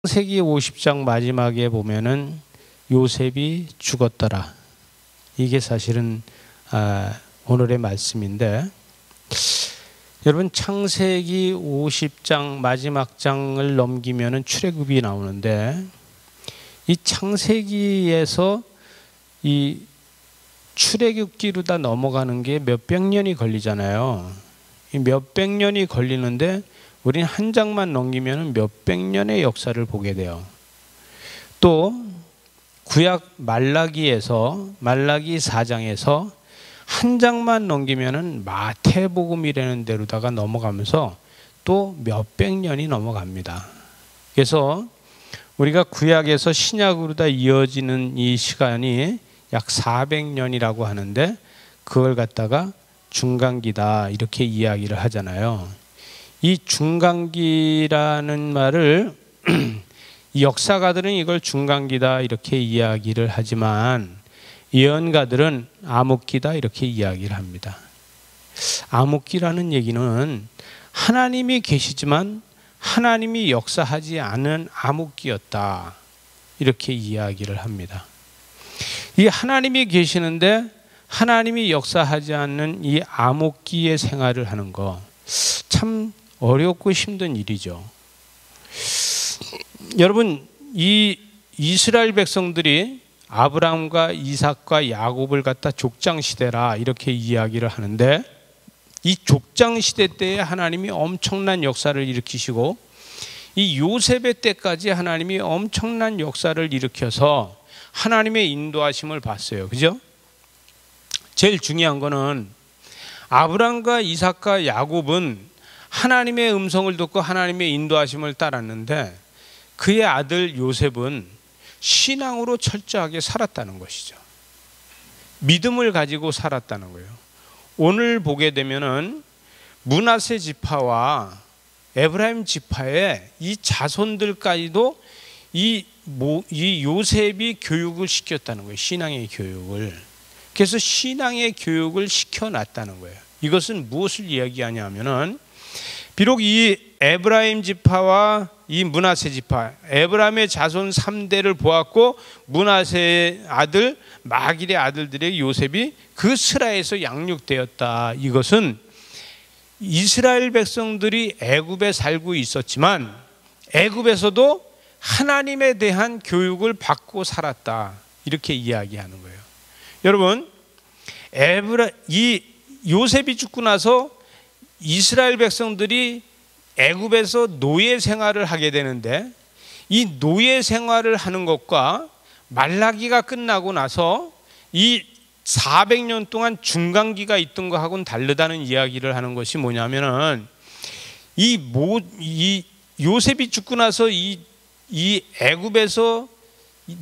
창세기 50장 마지막에 보면은 요셉이 죽었더라. 이게 사실은 오늘의 말씀인데, 여러분 창세기 50장 마지막 장을 넘기면은 출애굽이 나오는데, 이 창세기에서 이 출애굽기로 다 넘어가는 게 몇백 년이 걸리잖아요. 이 몇백 년이 걸리는데 우리는 한 장만 넘기면 몇백 년의 역사를 보게 돼요. 또 구약 말라기 4장에서 한 장만 넘기면 마태복음이라는 데로다가 넘어가면서 또 몇백 년이 넘어갑니다. 그래서 우리가 구약에서 신약으로 다 이어지는 이 시간이 약 400년이라고 하는데, 그걸 갖다가 중간기다 이렇게 이야기를 하잖아요. 이 중간기라는 말을 역사가들은 이걸 중간기다 이렇게 이야기를 하지만, 예언가들은 암흑기다 이렇게 이야기를 합니다. 암흑기라는 얘기는 하나님이 계시지만 하나님이 역사하지 않은 암흑기였다 이렇게 이야기를 합니다. 이 하나님이 계시는데 하나님이 역사하지 않는 이 암흑기의 생활을 하는 거 참 어렵고 힘든 일이죠. 여러분, 이 이스라엘 백성들이 아브라함과 이삭과 야곱을 갖다 족장시대라 이렇게 이야기를 하는데, 이 족장시대 때에 하나님이 엄청난 역사를 일으키시고, 이 요셉의 때까지 하나님이 엄청난 역사를 일으켜서 하나님의 인도하심을 봤어요. 그죠? 제일 중요한 거는 아브라함과 이삭과 야곱은 하나님의 음성을 듣고 하나님의 인도하심을 따랐는데, 그의 아들 요셉은 신앙으로 철저하게 살았다는 것이죠. 믿음을 가지고 살았다는 거예요. 오늘 보게 되면은 므낫세 지파와 에브라임 지파의 이 자손들까지도 이 요셉이 교육을 시켰다는 거예요. 신앙의 교육을. 그래서 신앙의 교육을 시켜놨다는 거예요. 이것은 무엇을 이야기하냐면은, 비록 이 에브라임 지파와 이 므낫세 지파, 에브라임의 자손 3대를 보았고, 므낫세의 아들 마길의 아들들의 요셉이 그 스라에서 양육되었다. 이것은 이스라엘 백성들이 애굽에 살고 있었지만 애굽에서도 하나님에 대한 교육을 받고 살았다 이렇게 이야기하는 거예요. 여러분, 이 요셉이 죽고 나서 이스라엘 백성들이 애굽에서 노예 생활을 하게 되는데, 이 노예 생활을 하는 것과 말라기가 끝나고 나서 이 400년 동안 중간기가 있던 것하고는 다르다는 이야기를 하는 것이 뭐냐면은, 이 요셉이 죽고 나서 이 애굽에서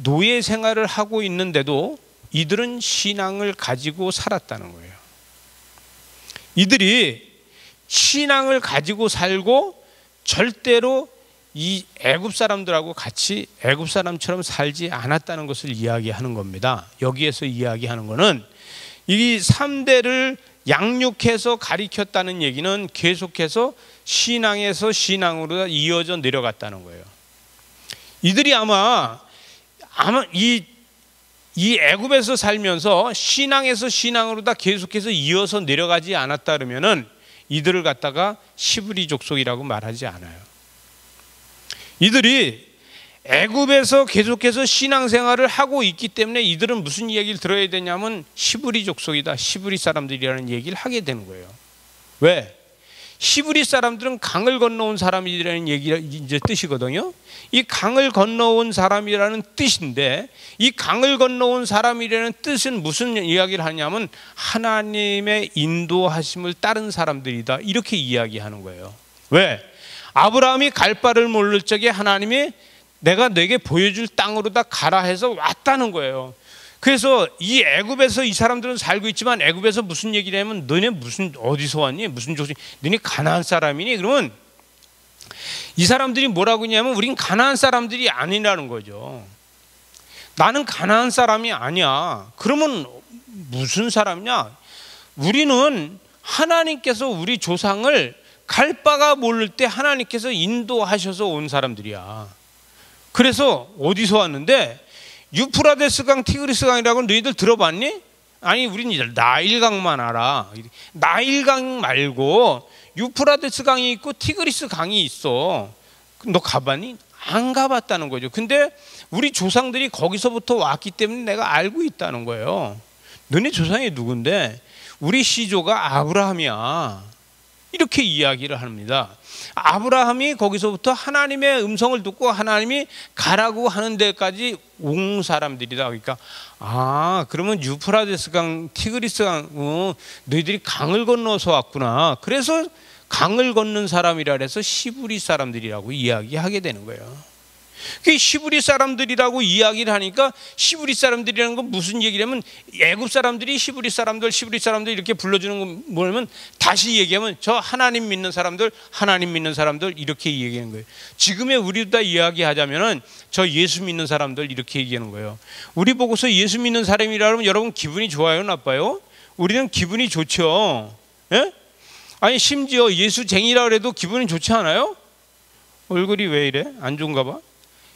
노예 생활을 하고 있는데도 이들은 신앙을 가지고 살았다는 거예요. 이들이 신앙을 가지고 살고 절대로 이 애굽 사람들하고 같이 애굽 사람처럼 살지 않았다는 것을 이야기하는 겁니다. 여기에서 이야기하는 것은 이 3대를 양육해서 가리켰다는 얘기는 계속해서 신앙에서 신앙으로 이어져 내려갔다는 거예요. 이들이 아마 이 애굽에서 살면서 신앙에서 신앙으로 다 계속해서 이어서 내려가지 않았다 그러면은 이들을 갖다가 시브리 족속이라고 말하지 않아요. 이들이 애굽에서 계속해서 신앙생활을 하고 있기 때문에 이들은 무슨 얘기를 들어야 되냐면 시브리 족속이다, 시브리 사람들이라는 얘기를 하게 되는 거예요. 왜? 시브리 사람들은 강을 건너온 사람이라는 얘기가 이제 뜻이거든요. 이 강을 건너온 사람이라는 뜻인데, 이 강을 건너온 사람이라는 뜻은 무슨 이야기를 하냐면 하나님의 인도하심을 따른 사람들이다 이렇게 이야기하는 거예요. 왜? 아브라함이 갈 바를 모를 적에 하나님이 내가 내게 보여줄 땅으로 다 가라 해서 왔다는 거예요. 그래서 이 애굽에서 이 사람들은 살고 있지만 애굽에서 무슨 얘기를 하면 너네 무슨 어디서 왔니? 무슨 족속? 너네 가나안 사람이니? 그러면 이 사람들이 뭐라고 했냐면 우린 가나안 사람들이 아니라는 거죠. 나는 가나안 사람이 아니야. 그러면 무슨 사람이냐? 우리는 하나님께서 우리 조상을 갈 바가 모를 때 하나님께서 인도하셔서 온 사람들이야. 그래서 어디서 왔는데 유프라데스 강, 티그리스 강이라고 너희들 들어봤니? 아니 우리는 나일강만 알아. 나일강 말고 유프라데스 강이 있고 티그리스 강이 있어. 너 가봤니? 안 가봤다는 거죠. 근데 우리 조상들이 거기서부터 왔기 때문에 내가 알고 있다는 거예요. 너네 조상이 누군데? 우리 시조가 아브라함이야. 이렇게 이야기를 합니다. 아브라함이 거기서부터 하나님의 음성을 듣고 하나님이 가라고 하는 데까지 온 사람들이다. 그러니까 그러면 유프라데스 강, 티그리스 강, 너희들이 강을 건너서 왔구나. 그래서 강을 건넌 사람이라 해서 시브리 사람들이라고 이야기하게 되는 거예요. 그 시브리 사람들이라고 이야기를 하니까 시브리 사람들이라는 건 무슨 얘기냐면 애굽 사람들이 시브리 사람들 이렇게 불러주는 건 뭐냐면 다시 얘기하면 저 하나님 믿는 사람들 이렇게 얘기하는 거예요. 지금의 우리도 다 이야기하자면은 저 예수 믿는 사람들 이렇게 얘기하는 거예요. 우리 보고서 예수 믿는 사람이라 그러면 여러분 기분이 좋아요, 나빠요? 우리는 기분이 좋죠. 예? 아니 심지어 예수쟁이라 그래도 기분이 좋지 않아요? 얼굴이 왜 이래? 안 좋은가 봐.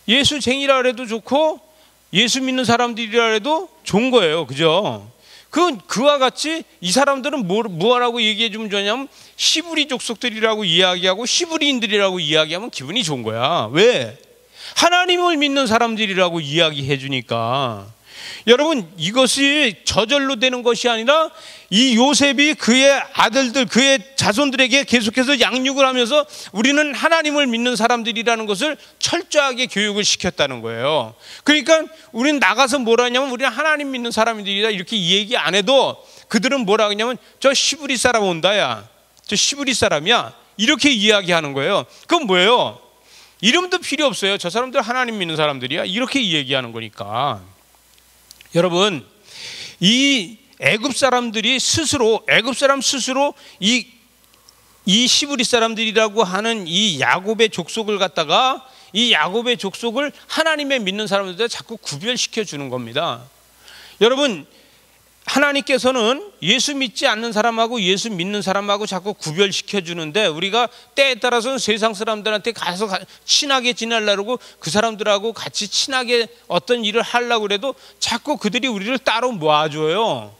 예수쟁이라 그래도 좋고 예수 믿는 사람들이라 해도 좋은 거예요. 그죠? 그와 같이 이 사람들은 뭐라고 얘기해 주면 좋냐면 시브리 족속들이라고 이야기하고 시브리인들이라고 이야기하면 기분이 좋은 거야. 왜? 하나님을 믿는 사람들이라고 이야기해 주니까. 여러분 이것이 저절로 되는 것이 아니라 이 요셉이 그의 아들들 그의 자손들에게 계속해서 양육을 하면서 우리는 하나님을 믿는 사람들이라는 것을 철저하게 교육을 시켰다는 거예요. 그러니까 우리는 나가서 뭐라 하냐면 우리는 하나님 믿는 사람들이다 이렇게 얘기 안 해도 그들은 뭐라 하냐면 저 시브리 사람 온다야, 저 시브리 사람이야 이렇게 이야기하는 거예요. 그건 뭐예요? 이름도 필요 없어요. 저 사람들 하나님 믿는 사람들이야 이렇게 얘기하는 거니까. 여러분 이 애굽 사람 스스로 이 시브리 사람들이라고 하는 이 야곱의 족속을 갖다가 이 야곱의 족속을 하나님의 믿는 사람들과 자꾸 구별시켜 주는 겁니다. 여러분 하나님께서는 예수 믿지 않는 사람하고 예수 믿는 사람하고 자꾸 구별시켜 주는데 우리가 때에 따라서는 세상 사람들한테 가서 친하게 지내려고 그 사람들하고 같이 친하게 어떤 일을 하려고 그래도 자꾸 그들이 우리를 따로 모아줘요.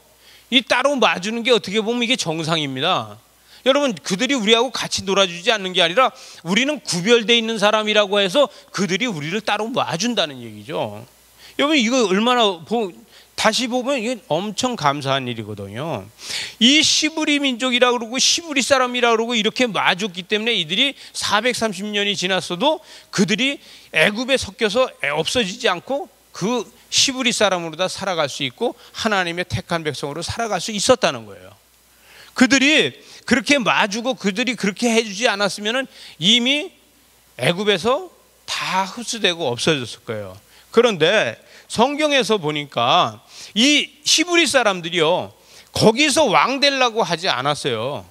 이 따로 모아주는 게 어떻게 보면 이게 정상입니다. 여러분 그들이 우리하고 같이 놀아주지 않는 게 아니라 우리는 구별되어 있는 사람이라고 해서 그들이 우리를 따로 모아준다는 얘기죠. 여러분 이거 얼마나 다시 보면 이게 엄청 감사한 일이거든요. 이 시브리 민족이라고 그러고 시브리 사람이라고 그러고 이렇게 놔줬기 때문에 이들이 430년이 지났어도 그들이 애굽에 섞여서 없어지지 않고 그 시브리 사람으로 다 살아갈 수 있고 하나님의 택한 백성으로 살아갈 수 있었다는 거예요. 그들이 그렇게 놔주고 그들이 그렇게 해주지 않았으면 이미 애굽에서 다 흡수되고 없어졌을 거예요. 그런데 성경에서 보니까 이 시브리 사람들이요 거기서 왕 되려고 하지 않았어요.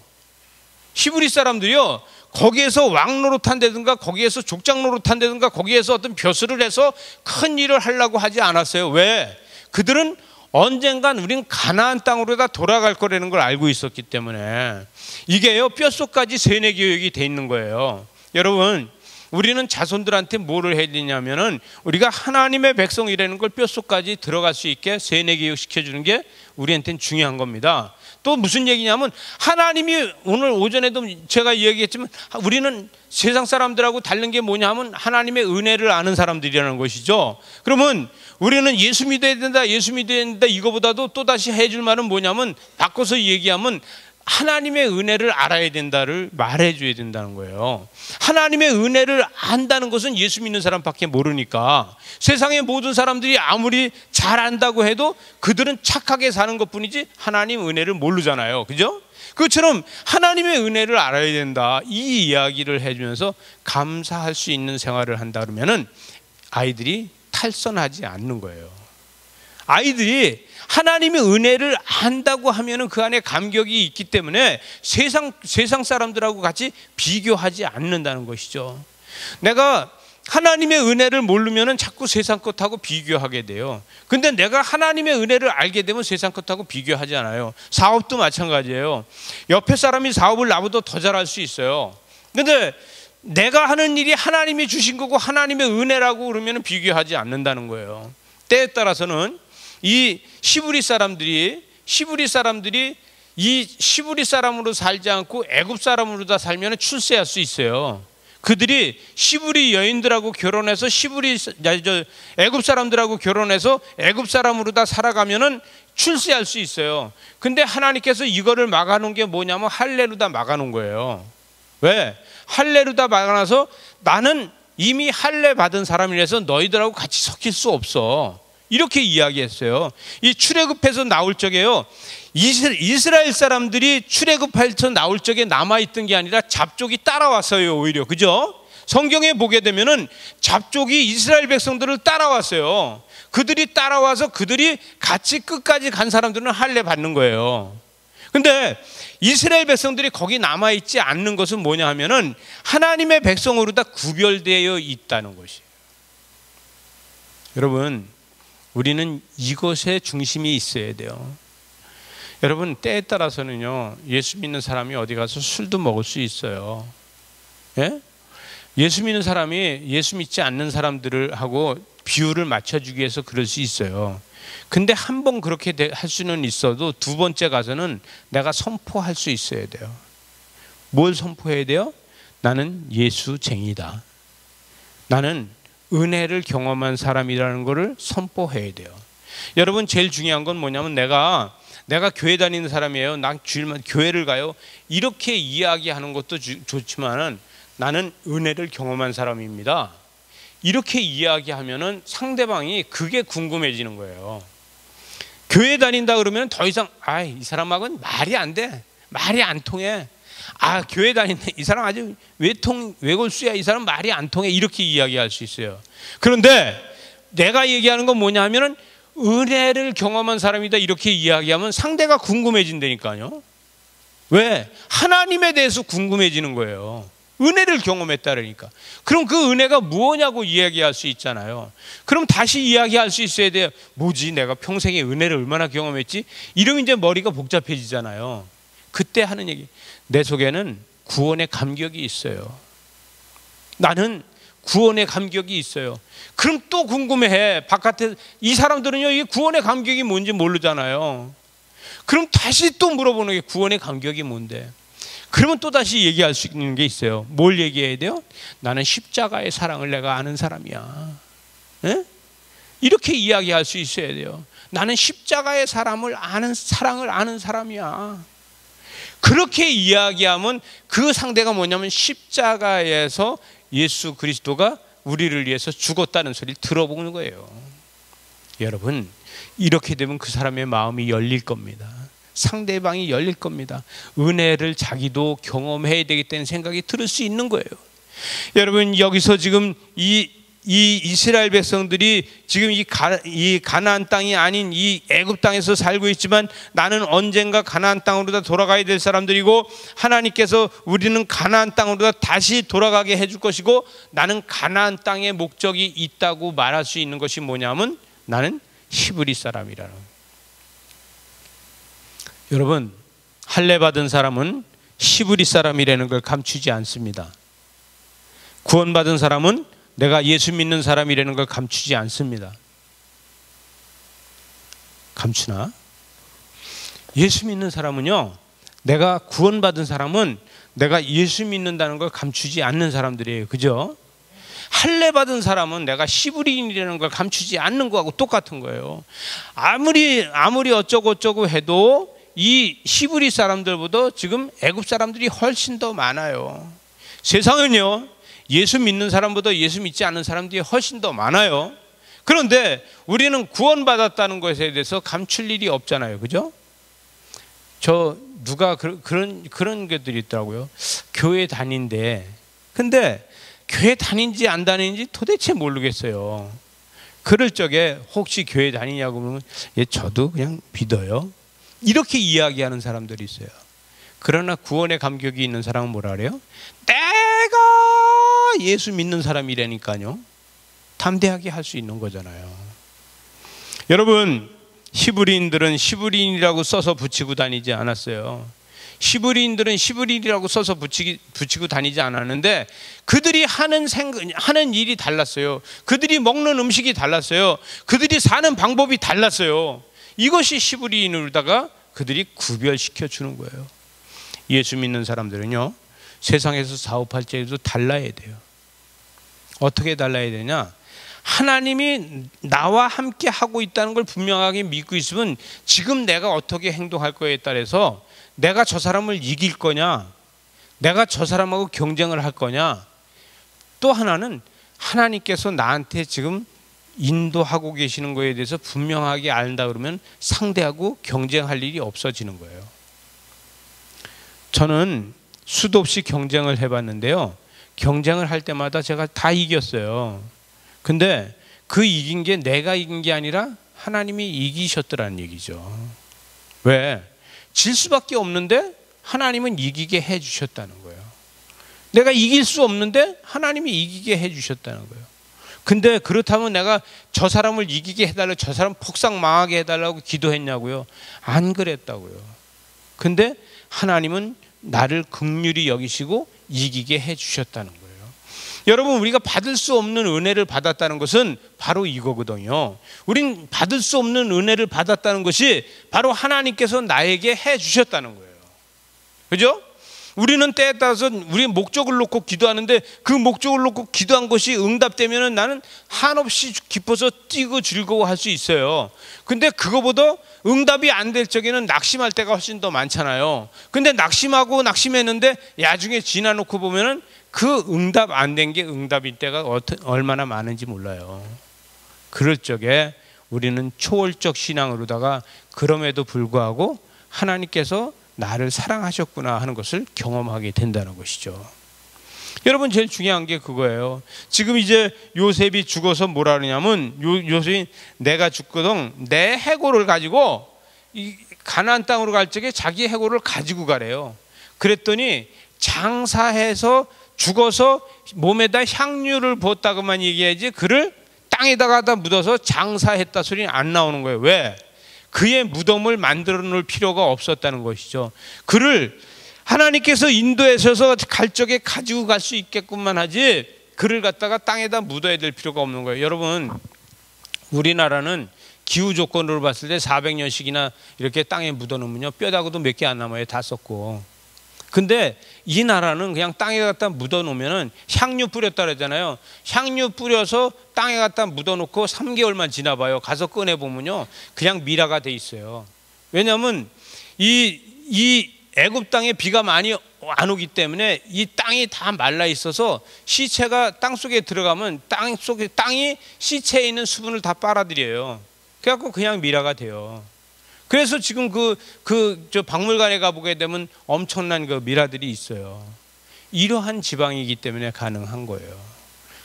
시브리 사람들이요 거기에서 왕 노릇한다든가 거기에서 족장 노릇한다든가 거기에서 어떤 벼슬을 해서 큰 일을 하려고 하지 않았어요. 왜? 그들은 언젠간 우린 가나안 땅으로 다 돌아갈 거라는 걸 알고 있었기 때문에 이게요 뼛속까지 세뇌 교육이 돼 있는 거예요. 여러분 우리는 자손들한테 뭐를 해야 되냐면은 우리가 하나님의 백성이라는 걸 뼛속까지 들어갈 수 있게 세뇌 교육 시켜주는 게 우리한테는 중요한 겁니다. 또 무슨 얘기냐면 하나님이 오늘 오전에도 제가 얘기했지만 우리는 세상 사람들하고 다른 게 뭐냐 하면 하나님의 은혜를 아는 사람들이라는 것이죠. 그러면 우리는 예수 믿어야 된다 이거보다도 또다시 해줄 말은 뭐냐면 바꿔서 얘기하면 하나님의 은혜를 알아야 된다를 말해줘야 된다는 거예요. 하나님의 은혜를 안다는 것은 예수 믿는 사람밖에 모르니까 세상의 모든 사람들이 아무리 잘 안다고 해도 그들은 착하게 사는 것뿐이지 하나님 은혜를 모르잖아요. 그죠? 그것처럼 하나님의 은혜를 알아야 된다 이 이야기를 해주면서 감사할 수 있는 생활을 한다 그러면은 아이들이 탈선하지 않는 거예요. 아이들이 하나님의 은혜를 안다고 하면은 그 안에 감격이 있기 때문에 세상 사람들하고 같이 비교하지 않는다는 것이죠. 내가 하나님의 은혜를 모르면은 자꾸 세상 것하고 비교하게 돼요. 근데 내가 하나님의 은혜를 알게 되면 세상 것하고 비교하지 않아요. 사업도 마찬가지예요. 옆에 사람이 사업을 나보다 더 잘할 수 있어요. 근데 내가 하는 일이 하나님이 주신 거고 하나님의 은혜라고 그러면 비교하지 않는다는 거예요. 때에 따라서는 이 시브리 사람들이 이 시브리 사람으로 살지 않고 애굽 사람으로 다 살면 출세할 수 있어요. 그들이 시브리 여인들하고 결혼해서 애굽 사람들하고 결혼해서 애굽 사람으로 다 살아가면은 출세할 수 있어요. 근데 하나님께서 이거를 막아놓은 게 뭐냐면 할례로 다 막아놓은 거예요. 왜? 할례로 다 막아놔서 나는 이미 할례 받은 사람이라서 너희들하고 같이 섞일 수 없어. 이렇게 이야기했어요. 이 출애굽해서 나올 적에요. 이스라엘 사람들이 출애굽해서 나올 적에 남아있던 게 아니라 잡족이 따라왔어요. 오히려. 그죠? 성경에 보게 되면은 잡족이 이스라엘 백성들을 따라왔어요. 그들이 따라와서 그들이 같이 끝까지 간 사람들은 할례 받는 거예요. 근데 이스라엘 백성들이 거기 남아있지 않는 것은 뭐냐 하면은 하나님의 백성으로 다 구별되어 있다는 것이에요. 여러분, 우리는 이것에 중심이 있어야 돼요. 여러분, 때에 따라서는요, 예수 믿는 사람이 어디 가서 술도 먹을 수 있어요. 예? 예수 믿는 사람이 예수 믿지 않는 사람들하고 비율을 맞춰주기 위해서 그럴 수 있어요. 근데 한 번 그렇게 할 수는 있어도 두 번째 가서는 내가 선포할 수 있어야 돼요. 뭘 선포해야 돼요? 나는 예수쟁이다. 나는 은혜를 경험한 사람이라는 것을 선포해야 돼요. 여러분, 제일 중요한 건 뭐냐면 내가 교회 다니는 사람이에요. 난 주일만 교회를 가요. 이렇게 이야기하는 것도 좋지만은 나는 은혜를 경험한 사람입니다. 이렇게 이야기하면은 상대방이 그게 궁금해지는 거예요. 교회 다닌다 그러면 더 이상 이 사람하고는 말이 안 돼. 말이 안 통해. 교회 다니는데 이 사람 아주 외골수야. 이 사람 말이 안 통해. 이렇게 이야기할 수 있어요. 그런데 내가 얘기하는 건 뭐냐 하면은 은혜를 경험한 사람이다. 이렇게 이야기하면 상대가 궁금해진다니까요. 왜? 하나님에 대해서 궁금해지는 거예요. 은혜를 경험했다니까. 그럼 그 은혜가 무엇냐고 이야기할 수 있잖아요. 그럼 다시 이야기할 수 있어야 돼요. 뭐지? 내가 평생에 은혜를 얼마나 경험했지? 이러면 이제 머리가 복잡해지잖아요. 그때 하는 얘기. 내 속에는 구원의 감격이 있어요. 나는 구원의 감격이 있어요. 그럼 또 궁금해해. 바깥에 이 사람들은요, 이 구원의 감격이 뭔지 모르잖아요. 그럼 다시 또 물어보는 게 구원의 감격이 뭔데? 그러면 또 다시 얘기할 수 있는 게 있어요. 뭘 얘기해야 돼요? 나는 십자가의 사랑을 내가 아는 사람이야. 에? 이렇게 이야기할 수 있어야 돼요. 나는 십자가의 사랑을 아는 사람이야. 그렇게 이야기하면 그 상대가 뭐냐면 십자가에서 예수 그리스도가 우리를 위해서 죽었다는 소리를 들어보는 거예요. 여러분, 이렇게 되면 그 사람의 마음이 열릴 겁니다. 상대방이 열릴 겁니다. 은혜를 자기도 경험해야 되겠다는 생각이 들을 수 있는 거예요. 여러분, 여기서 지금 이 이스라엘 백성들이 지금 이 가나안 땅이 아닌 이 애굽 땅에서 살고 있지만 나는 언젠가 가나안 땅으로 다 돌아가야 될 사람들이고 하나님께서 우리는 가나안 땅으로 다 다시 돌아가게 해줄 것이고 나는 가나안 땅에 목적이 있다고 말할 수 있는 것이 뭐냐면 나는 히브리 사람이라는 거예요. 여러분, 할례 받은 사람은 히브리 사람이라는 걸 감추지 않습니다. 구원받은 사람은 내가 예수 믿는 사람이라는 걸 감추지 않습니다. 감추나? 예수 믿는 사람은요, 내가 구원받은 사람은 내가 예수 믿는다는 걸 감추지 않는 사람들이에요. 그죠? 할례 받은 사람은 내가 히브리인이라는 걸 감추지 않는 거하고 똑같은 거예요. 아무리 어쩌고 해도 이 히브리 사람들보다 지금 애굽 사람들이 훨씬 더 많아요. 세상은요, 예수 믿는 사람보다 예수 믿지 않는 사람들이 훨씬 더 많아요. 그런데 우리는 구원받았다는 것에 대해서 감출 일이 없잖아요. 그죠? 누가 그런 것들이 있더라고요. 교회 다닌데, 근데 교회 다닌지 안 다니는지 도대체 모르겠어요. 그럴 적에 혹시 교회 다니냐고 그러면 저도 그냥 믿어요. 이렇게 이야기하는 사람들이 있어요. 그러나 구원의 감격이 있는 사람은 뭐라 그래요? 내가 예수 믿는 사람이라니까요. 담대하게 할 수 있는 거잖아요. 여러분, 히브리인들은 히브리인이라고 써서 붙이고 다니지 않았어요. 히브리인들은 히브리인이라고 써서 붙이고 다니지 않았는데 그들이 하는 일이 달랐어요. 그들이 먹는 음식이 달랐어요. 그들이 사는 방법이 달랐어요. 이것이 히브리인으로다가 그들이 구별시켜 주는 거예요. 예수 믿는 사람들은요, 세상에서 사업할 때에도 달라야 돼요. 어떻게 달라야 되냐? 하나님이 나와 함께 하고 있다는 걸 분명하게 믿고 있으면 지금 내가 어떻게 행동할 거에 따라서 내가 저 사람을 이길 거냐, 내가 저 사람하고 경쟁을 할 거냐, 또 하나는 하나님께서 나한테 지금 인도하고 계시는 거에 대해서 분명하게 안다 그러면 상대하고 경쟁할 일이 없어지는 거예요. 저는 수도 없이 경쟁을 해봤는데요, 경쟁을 할 때마다 제가 다 이겼어요. 근데 그 이긴 게 내가 이긴 게 아니라 하나님이 이기셨더라는 얘기죠. 왜? 질 수밖에 없는데 하나님은 이기게 해주셨다는 거예요. 내가 이길 수 없는데 하나님이 이기게 해주셨다는 거예요. 근데 그렇다면 내가 저 사람을 이기게 해달라고, 저 사람 폭삭 망하게 해달라고 기도했냐고요? 안 그랬다고요. 근데 하나님은 나를 긍휼히 여기시고 이기게 해주셨다는 거예요. 여러분, 우리가 받을 수 없는 은혜를 받았다는 것은 바로 이거거든요. 우린 받을 수 없는 은혜를 받았다는 것이 바로 하나님께서 나에게 해주셨다는 거예요. 그죠? 우리는 때에 따라서 우리의 목적을 놓고 기도하는데 그 목적을 놓고 기도한 것이 응답되면 나는 한없이 기뻐서 뛰고 즐거워할 수 있어요. 근데 그거보다 응답이 안 될 적에는 낙심할 때가 훨씬 더 많잖아요. 근데 낙심했는데 나중에 지나놓고 보면은 그 응답 안 된 게 응답일 때가 얼마나 많은지 몰라요. 그럴 적에 우리는 초월적 신앙으로다가 그럼에도 불구하고 하나님께서 나를 사랑하셨구나 하는 것을 경험하게 된다는 것이죠. 여러분, 제일 중요한 게 그거예요. 지금 이제 요셉이 죽어서 뭐라 그러냐면, 요셉이 내가 죽거든 내 해골을 가지고 이 가나안 땅으로 갈 적에 자기 해골을 가지고 가래요. 그랬더니 장사해서 죽어서 몸에다 향유를 부었다고만 얘기해야지 그를 땅에다가 묻어서 장사했다 소리는 안 나오는 거예요. 왜? 그의 무덤을 만들어 놓을 필요가 없었다는 것이죠. 그를 하나님께서 인도하셔서 갈 적에 가지고 갈 수 있겠구만 하지 그를 갖다가 땅에다 묻어야 될 필요가 없는 거예요. 여러분, 우리나라는 기후 조건으로 봤을 때 400년씩이나 이렇게 땅에 묻어 놓으면요, 뼈다구도 몇 개 안 남아요. 다 썩고. 근데 이 나라는 그냥 땅에 갖다 묻어 놓으면은 향유 뿌렸다 그러잖아요. 향유 뿌려서 땅에 갖다 묻어 놓고 3개월만 지나봐요. 가서 꺼내 보면요, 그냥 미라가 돼 있어요. 왜냐하면 이 애굽 땅에 비가 많이 안 오기 때문에 이 땅이 다 말라 있어서 시체가 땅 속에 들어가면 땅이 시체에 있는 수분을 다 빨아들여요. 그래갖고 그냥 미라가 돼요. 그래서 지금 저 박물관에 가보게 되면 엄청난 그 미라들이 있어요. 이러한 지방이기 때문에 가능한 거예요.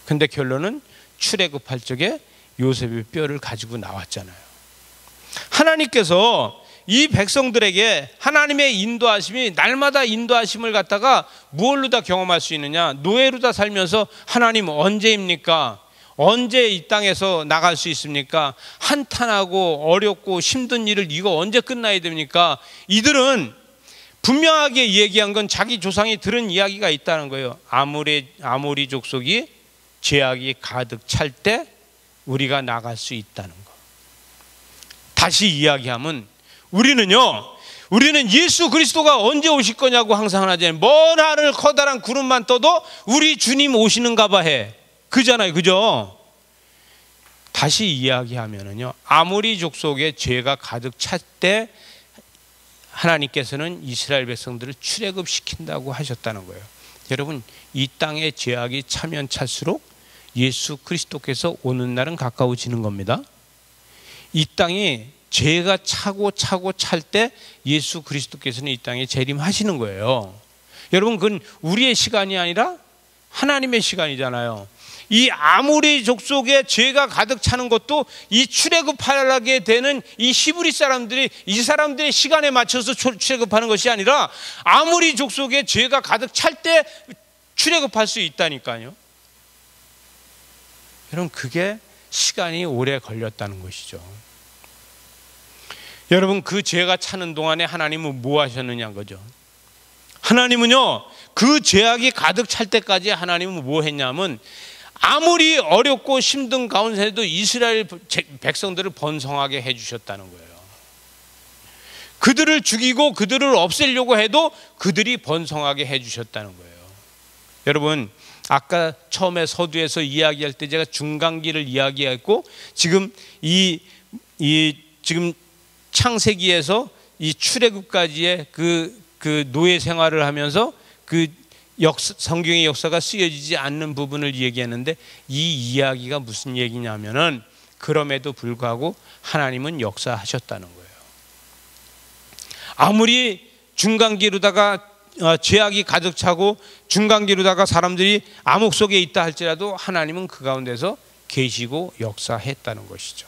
근데 결론은 출애굽할 적에 요셉의 뼈를 가지고 나왔잖아요. 하나님께서 이 백성들에게 하나님의 인도하심이 날마다 인도하심을 갖다가 무엇로 다 경험할 수 있느냐? 노예로 다 살면서 하나님 언제입니까? 언제 이 땅에서 나갈 수 있습니까? 한탄하고 어렵고 힘든 일을 이거 언제 끝나야 됩니까? 이들은 분명하게 얘기한 건 자기 조상이 들은 이야기가 있다는 거예요. 아모리 족속이 죄악이 가득 찰 때 우리가 나갈 수 있다는 거. 다시 이야기하면 우리는 예수 그리스도가 언제 오실 거냐고 항상 하잖아요. 먼 하늘 커다란 구름만 떠도 우리 주님 오시는가 봐 해. 그잖아요. 그죠? 다시 이야기하면은요, 아모리 족속의 죄가 가득 찰 때 하나님께서는 이스라엘 백성들을 출애굽시킨다고 하셨다는 거예요. 여러분, 이 땅에 죄악이 차면 찰수록 예수 그리스도께서 오는 날은 가까워지는 겁니다. 이 땅이 죄가 차고 찰 때 예수 그리스도께서는 이 땅에 재림하시는 거예요. 여러분, 그건 우리의 시간이 아니라 하나님의 시간이잖아요. 이 아모리 족속의 죄가 가득 차는 것도 이 출애굽하게 되는 이 히브리 사람들이 이 사람들의 시간에 맞춰서 출애굽하는 것이 아니라 아모리 족속의 죄가 가득 찰 때 출애굽할 수 있다니까요. 여러분, 그게 시간이 오래 걸렸다는 것이죠. 여러분, 그 죄가 차는 동안에 하나님은 뭐 하셨느냐는 거죠. 하나님은요, 그 죄악이 가득 찰 때까지 하나님은 뭐 했냐면 아무리 어렵고 힘든 가운데도 이스라엘 백성들을 번성하게 해주셨다는 거예요. 그들을 죽이고 그들을 없애려고 해도 그들이 번성하게 해주셨다는 거예요. 여러분, 아까 처음에 서두에서 이야기할 때 제가 중간기를 이야기했고, 지금 지금 창세기에서 이 출애굽까지의 그 노예 생활을 하면서 그 성경의 역사가 쓰여지지 않는 부분을 얘기했는데, 이 이야기가 무슨 얘기냐면은 그럼에도 불구하고 하나님은 역사하셨다는 거예요. 아무리 중간기로다가 죄악이 가득 차고 중간기로다가 사람들이 암흑 속에 있다 할지라도 하나님은 그 가운데서 계시고 역사했다는 것이죠.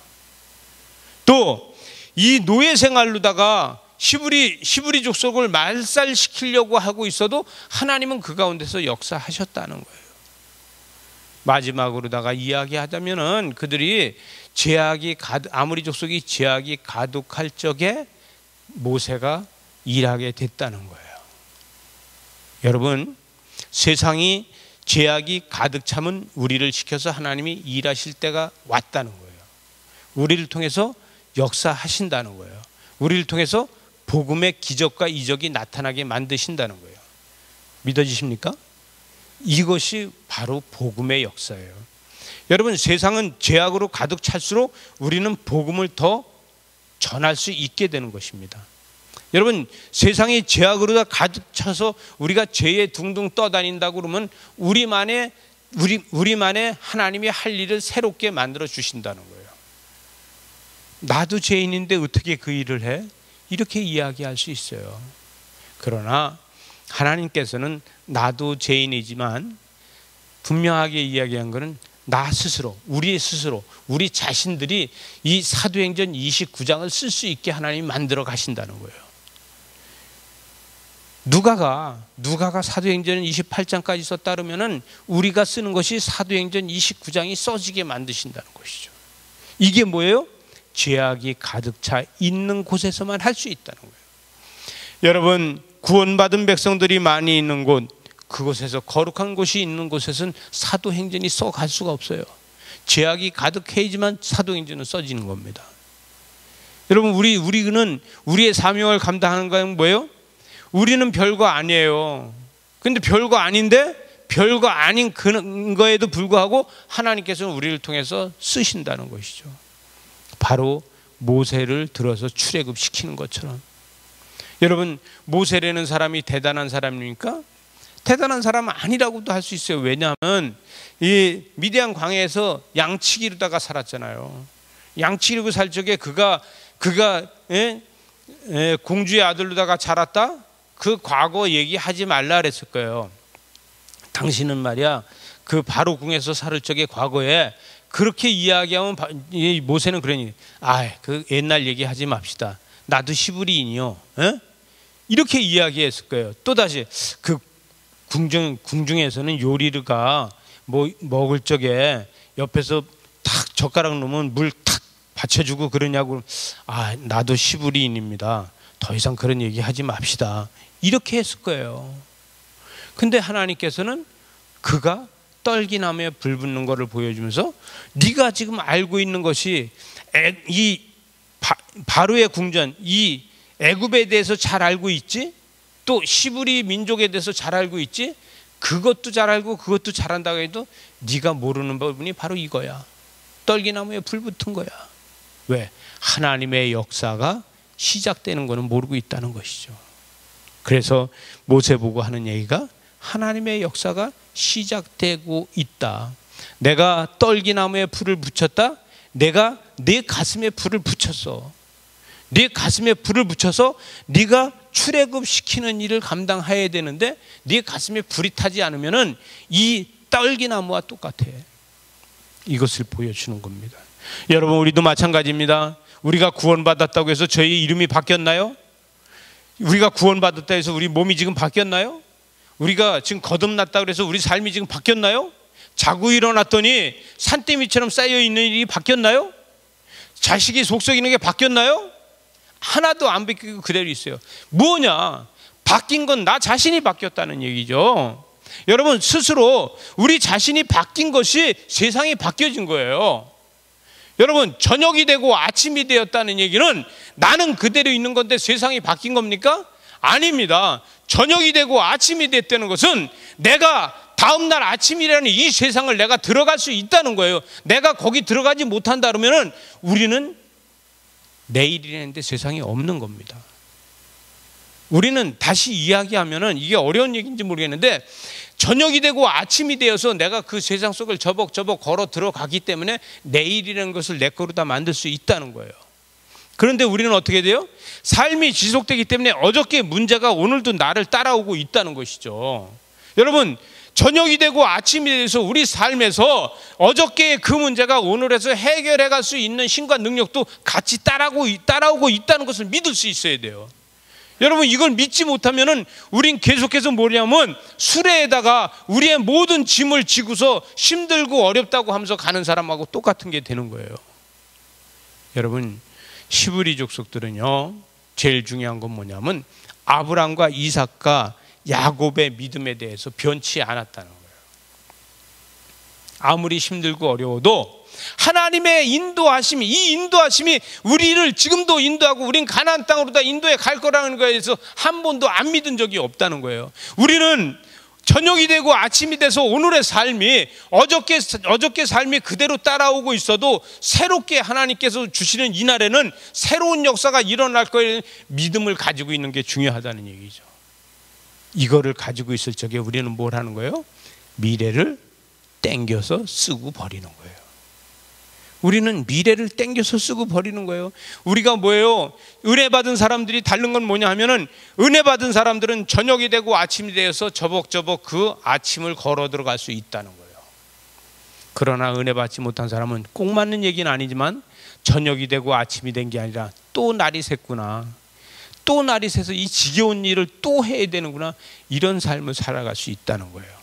또 이 노예 생활로다가 히브리 족속을 말살시키려고 하고 있어도 하나님은 그 가운데서 역사하셨다는 거예요. 마지막으로다가 이야기하자면은 그들이 아무리 족속이 죄악이 가득할 적에 모세가 일하게 됐다는 거예요. 여러분, 세상이 죄악이 가득 차면 우리를 시켜서 하나님이 일하실 때가 왔다는 거예요. 우리를 통해서 역사하신다는 거예요. 우리를 통해서 복음의 기적과 이적이 나타나게 만드신다는 거예요. 믿어지십니까? 이것이 바로 복음의 역사예요. 여러분, 세상은 죄악으로 가득 찰수록 우리는 복음을 더 전할 수 있게 되는 것입니다. 여러분, 세상이 죄악으로 가득 차서 우리가 죄에 둥둥 떠다닌다고 그러면 우리만의 하나님이 할 일을 새롭게 만들어 주신다는 거예요. 나도 죄인인데 어떻게 그 일을 해? 이렇게 이야기할 수 있어요. 그러나 하나님께서는 나도 죄인이지만 분명하게 이야기한 것은 나 스스로, 우리 자신들이 이 사도행전 29장을 쓸 수 있게 하나님이 만들어 가신다는 거예요. 누가가 사도행전 28장까지 썼다 그러면은 우리가 쓰는 것이 사도행전 29장이 써지게 만드신다는 것이죠. 이게 뭐예요? 죄악이 가득 차 있는 곳에서만 할 수 있다는 거예요. 여러분, 구원받은 백성들이 많이 있는 곳, 그곳에서 거룩한 곳이 있는 곳에서는 사도행전이 써갈 수가 없어요. 죄악이 가득해야지만 사도행전은 써지는 겁니다. 여러분, 우리는 우리의 사명을 감당하는 건 뭐예요? 우리는 별거 아니에요. 근데 별거 아닌데 별거 아닌 거에도 불구하고 하나님께서는 우리를 통해서 쓰신다는 것이죠. 바로 모세를 들어서 출애굽시키는 것처럼. 여러분, 모세라는 사람이 대단한 사람입니까? 대단한 사람은 아니라고도 할 수 있어요. 왜냐하면 이 미디안 광야에서 양치기로다가 살았잖아요. 양치기로 살 적에 그가 공주의 아들로다가 자랐다? 그 과거 얘기하지 말라 그랬을 거예요. 당신은 말이야, 그 바로 궁에서 살 적에 과거에 그렇게 이야기하면 모세는 그러니, 그 옛날 얘기하지 맙시다. 나도 히브리인이요. 이렇게 이야기했을 거예요. 또다시 그 궁중에서는 요리가 뭐 먹을 적에 옆에서 탁 젓가락 놓으면 물 탁 받쳐주고 그러냐고, 나도 히브리인입니다. 더 이상 그런 얘기 하지 맙시다. 이렇게 했을 거예요. 근데 하나님께서는 그가 떨기나무에 불 붙는 것을 보여주면서, 네가 지금 알고 있는 것이 이 바로의 궁전, 이 애굽에 대해서 잘 알고 있지? 또 히브리 민족에 대해서 잘 알고 있지? 그것도 잘 알고 그것도 잘한다고 해도 네가 모르는 부분이 바로 이거야. 떨기나무에 불 붙은 거야. 왜? 하나님의 역사가 시작되는 거는 모르고 있다는 것이죠. 그래서 모세 보고 하는 얘기가, 하나님의 역사가 시작되고 있다. 내가 떨기나무에 불을 붙였다. 내가 네 가슴에 불을 붙였어. 네 가슴에 불을 붙여서 네가 출애굽시키는 일을 감당해야 되는데 네 가슴에 불이 타지 않으면은 이 떨기나무와 똑같아. 이것을 보여주는 겁니다. 여러분, 우리도 마찬가지입니다. 우리가 구원받았다고 해서 저희 이름이 바뀌었나요? 우리가 구원받았다 해서 우리 몸이 지금 바뀌었나요? 우리가 지금 거듭났다고 해서 우리 삶이 지금 바뀌었나요? 자고 일어났더니 산더미처럼 쌓여있는 일이 바뀌었나요? 자식이 속 썩이는 게 바뀌었나요? 하나도 안 바뀌고 그대로 있어요. 뭐냐? 바뀐 건 나 자신이 바뀌었다는 얘기죠. 여러분, 스스로 우리 자신이 바뀐 것이 세상이 바뀌어진 거예요. 여러분, 저녁이 되고 아침이 되었다는 얘기는 나는 그대로 있는 건데 세상이 바뀐 겁니까? 아닙니다. 저녁이 되고 아침이 됐다는 것은 내가 다음날 아침이라는 이 세상을 내가 들어갈 수 있다는 거예요. 내가 거기 들어가지 못한다 그러면 우리는 내일이라는데 세상이 없는 겁니다. 우리는 다시 이야기하면 이게 어려운 얘기인지 모르겠는데, 저녁이 되고 아침이 되어서 내가 그 세상 속을 저벅저벅 걸어 들어가기 때문에 내일이라는 것을 내 거로 다 만들 수 있다는 거예요. 그런데 우리는 어떻게 돼요? 삶이 지속되기 때문에 어저께 문제가 오늘도 나를 따라오고 있다는 것이죠. 여러분, 저녁이 되고 아침이 돼서 우리 삶에서 어저께의 그 문제가 오늘에서 해결해 갈 수 있는 힘과 능력도 같이 따라오고 있다는 것을 믿을 수 있어야 돼요. 여러분, 이걸 믿지 못하면은 우린 계속해서 뭐냐면 수레에다가 우리의 모든 짐을 지고서 힘들고 어렵다고 하면서 가는 사람하고 똑같은 게 되는 거예요. 여러분, 히브리 족속들은요, 제일 중요한 건 뭐냐면 아브람과 이삭과 야곱의 믿음에 대해서 변치 않았다는 거예요. 아무리 힘들고 어려워도 하나님의 인도하심이, 이 인도하심이 우리를 지금도 인도하고 우린 가나안 땅으로 다 인도해 갈 거라는 거에 대해서 한 번도 안 믿은 적이 없다는 거예요. 우리는 저녁이 되고 아침이 돼서 오늘의 삶이 어저께 삶이 그대로 따라오고 있어도 새롭게 하나님께서 주시는 이날에는 새로운 역사가 일어날 거에 믿음을 가지고 있는 게 중요하다는 얘기죠. 이거를 가지고 있을 적에 우리는 뭘 하는 거예요? 미래를 땡겨서 쓰고 버리는 거예요. 우리는 미래를 땡겨서 쓰고 버리는 거예요. 우리가 뭐예요? 은혜 받은 사람들이 다른 건 뭐냐 하면은, 은혜 받은 사람들은 저녁이 되고 아침이 되어서 저벅저벅 그 아침을 걸어 들어갈 수 있다는 거예요. 그러나 은혜 받지 못한 사람은 꼭 맞는 얘기는 아니지만 저녁이 되고 아침이 된 게 아니라 또 날이 샜구나, 또 날이 새서 이 지겨운 일을 또 해야 되는구나, 이런 삶을 살아갈 수 있다는 거예요.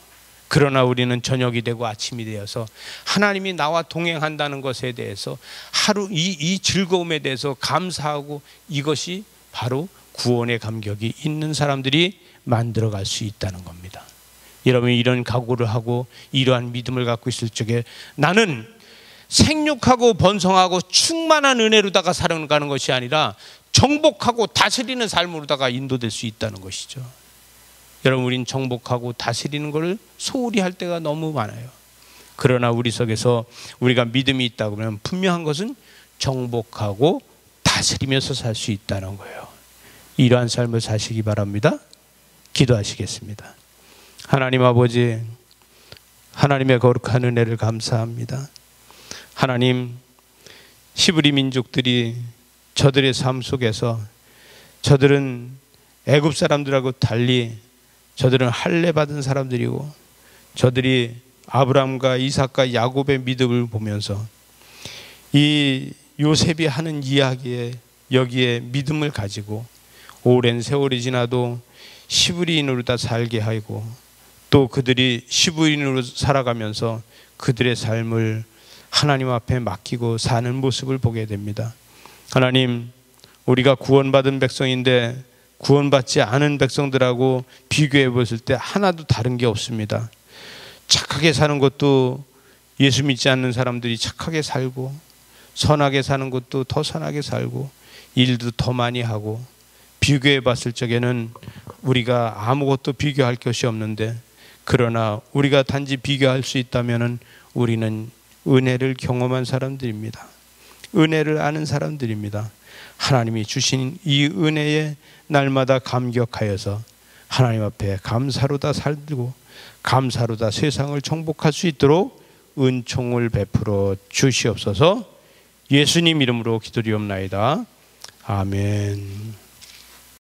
그러나 우리는 저녁이 되고 아침이 되어서 하나님이 나와 동행한다는 것에 대해서 하루 이 즐거움에 대해서 감사하고, 이것이 바로 구원의 감격이 있는 사람들이 만들어갈 수 있다는 겁니다. 여러분이 이런 각오를 하고 이러한 믿음을 갖고 있을 적에 나는 생육하고 번성하고 충만한 은혜로다가 살아가는 것이 아니라 정복하고 다스리는 삶으로다가 인도될 수 있다는 것이죠. 여러분, 우린 정복하고 다스리는 것을 소홀히 할 때가 너무 많아요. 그러나 우리 속에서 우리가 믿음이 있다고 하면 분명한 것은 정복하고 다스리면서 살 수 있다는 거예요. 이러한 삶을 사시기 바랍니다. 기도하시겠습니다. 하나님 아버지, 하나님의 거룩한 은혜를 감사합니다. 하나님, 히브리 민족들이 저들의 삶 속에서 저들은 애굽 사람들하고 달리 저들은 할례 받은 사람들이고, 저들이 아브람과 이삭과 야곱의 믿음을 보면서 이 요셉이 하는 이야기에 여기에 믿음을 가지고 오랜 세월이 지나도 히브리인으로 다 살게 하고, 또 그들이 히브리인으로 살아가면서 그들의 삶을 하나님 앞에 맡기고 사는 모습을 보게 됩니다. 하나님, 우리가 구원받은 백성인데 구원받지 않은 백성들하고 비교해 봤을 때 하나도 다른 게 없습니다. 착하게 사는 것도 예수 믿지 않는 사람들이 착하게 살고, 선하게 사는 것도 더 선하게 살고, 일도 더 많이 하고, 비교해 봤을 적에는 우리가 아무것도 비교할 것이 없는데, 그러나 우리가 단지 비교할 수 있다면 우리는 은혜를 경험한 사람들입니다. 은혜를 아는 사람들입니다. 하나님이 주신 이 은혜에 날마다 감격하여서 하나님 앞에 감사로 다 살고 감사로 다 세상을 정복할 수 있도록 은총을 베풀어 주시옵소서. 예수님 이름으로 기도드리옵나이다. 아멘.